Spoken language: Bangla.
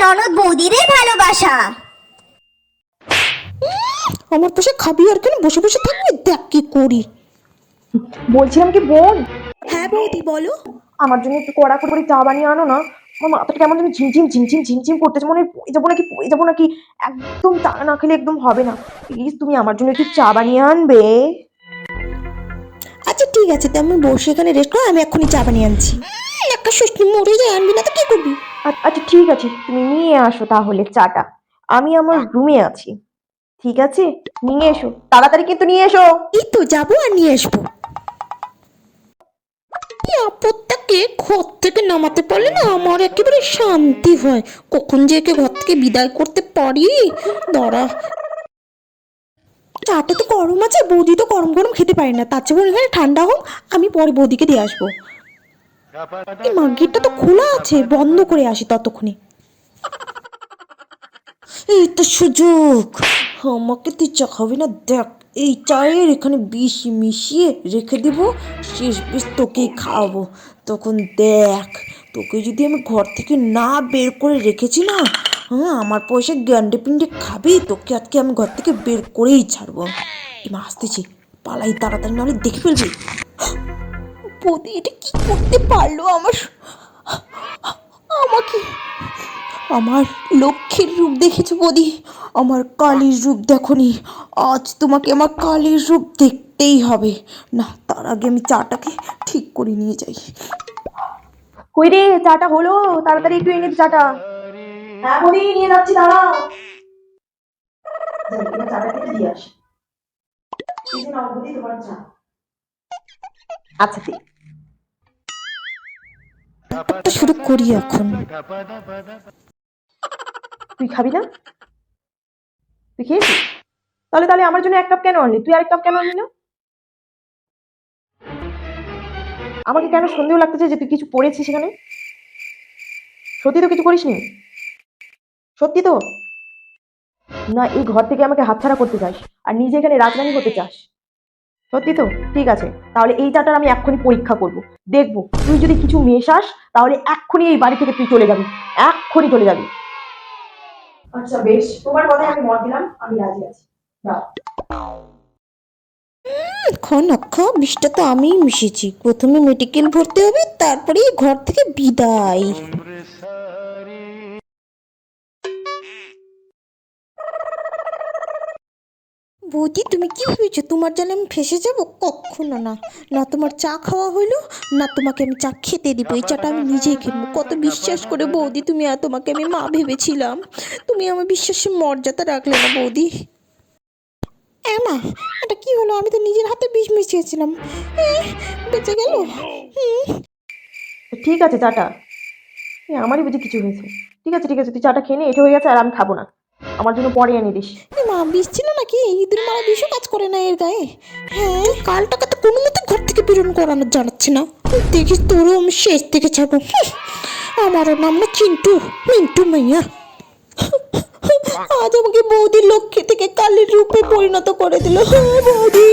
ননদ বৌদিদের ভালোবাসা। আমার পাশে খাবি আর কেন বসে বসে থাকবি? দেখ কি করি। বলছিলাম কি বোন, হ্যাঁ বৌদি বলো। আমার জন্য একটু কড়া করে চা বানিয়ে আনো না। আমার মাথাটা কেমন যেন ঝিমঝিম ঝিমঝিম ঝিমঝিম করতেছে, মনে হয় পড়ে যাবো নাকি। একদম চা না খেলে একদম হবে না। প্লিজ তুমি আমার জন্য একটু চা বানিয়ে আনবে। আচ্ছা ঠিক আছে, তুমি বসে এখানে রেস্ট করো, আমি এক্ষুনি চা বানিয়ে আনছি। একটা ষষ্ঠী মরে যায়, আনবি না তো কি করবি? আচ্ছা ঠিক আছে, তুমি নিয়ে আসো তাহলে চাটা। আমি আমার রুমে আছি। ঠিক আছে, নিয়ে এসো তাড়াতাড়ি, কিন্তু নিয়ে এসো। এই তো যাবো আর নিয়ে আসবো। এই আপদটাকে ঘর থেকে নামাতে পারলে না আমার একেবারে শান্তি হয়। কখন যে একে ঘর থেকে বিদায় করতে পারি। দাঁড়া, চাটা তো গরম আছে, বৌদি তো গরম গরম খেতে পারে না, তার চেয়ে বলে এখানে ঠান্ডা হোক, আমি পরে বৌদিকে দিয়ে আসবো। এই মার্কেটটা তো খোলা আছে, বন্ধ করে আসি ততক্ষণে। এই তো সুযোগ, আমাকে তুই চা খাবি না? দেখ, এই চায়ের এখানে বিষ মিশিয়ে রেখে দেব, শেষ বিষ তোকেই খাওয়াবো। তখন দেখ, তোকে যদি আমি ঘর থেকে না বের করে রেখেছি না, হ্যাঁ আমার পয়সা গ্যান্ডে পিন্ডে খাবি, তোকে আজকে আমি ঘর থেকে বের করেই ছাড়বো। এবার আসতেছি, পালাই তাড়াতাড়ি, নাহলে দেখে ফেলবি। বৌদি এটা কি করতে পারলো আমাকে? আমার লক্ষ্মীর রূপ দেখেছো বৌদি, আমার কালীর রূপ দেখোনি। আজ তোমাকে আমার কালীর রূপ দেখতেই হবে। না, তার আগে আমি চাটাকে ঠিক করে নিয়ে যাই। কই রে, চাটা হলো? তাড়াতাড়ি একটু এনে দে চাটা। হ্যাঁ বলি, নিয়ে যাচ্ছি, দাঁড়াও। যাই, এবার চাটা খেতে দিয়ে আসি। এই যে নাও বৌদি তোমার চা। আচ্ছা ঠিক। ব্যাপারটা শুরু করি এখন। তুই খাবি না? তুই খেয়েছিস? তাহলে তাহলে আমার জন্য এক কাপ কেন আনলি? তুই আরেক কাপ কেন আনলি না? আমাকে কেন সন্দেহ লাগতেছে যে তুই কিছু করেছিস সেখানে? সত্যি তো কিছু করিসনি? সত্যি তো? না এই ঘর থেকে আমাকে হাতছাড়া করতে চাস আর নিজে এখানে রাজরানী হতে চাস? সত্যি তো? ঠিক আছে, তাহলে এই চাটার আমি এক্ষুনি পরীক্ষা করব। দেখবো তুই যদি কিছু মেশাস তাহলে এক্ষুনি এই বাড়ি থেকে তুই চলে যাবি। এক্ষুনি চলে যাবি। আচ্ছা বেশ, তোমার কথায় আমি মত দিলাম, আমি রাজি আছি। দাও। খনক্ষা বিষটা তো আমিই মিশেছি। প্রথমে মেডিকেল ভর্তি হবে, তারপরে ঘর থেকে বিদায়। বৌদি তুমি কি ভেবেছো তোমার জানে আমি ফেসে যাব? কখনো না। না তোমার চা খাওয়া হইলো, না তোমাকে আমি চা খেতে দিব। এই চাটা আমি নিজেই খেলবো। কত বিশ্বাস করে বৌদি তুমি, আর তোমাকে আমি মা ভেবেছিলাম, তুমি আমার বিশ্বাসের মর্যাদা রাখলে না বৌদি। মা, এটা কি হলো? আমি তো নিজের হাতে বিষ মিশিয়েছিলাম, বেঁচে গেল। ঠিক আছে চাটা, আমারই বুঝি কিছু হয়েছে। ঠিক আছে ঠিক আছে, তুই চাটা খেয়ে নে, এটা হয়ে গেছে আর আমি খাবো না। আমার জন্য পরে এনে দিস। মা বিষ ছিল নাকি? ইঁদুর মারা বিষও কাজ করে না এর গায়ে। হ্যাঁ, কালটাকে তো কোনো মতো ঘর থেকে বেরোন করানো জানাচ্ছে না। দেখিস তোরও আমি শেষ থেকে ছাড়বো। আমারও নাম না চিন্টু, মিন্টু মাইয়া। আজ আমাকে বৌদি লক্ষ্মী থেকে কালীর রূপে পরিণত করে দিল। হ্যাঁ বৌদি।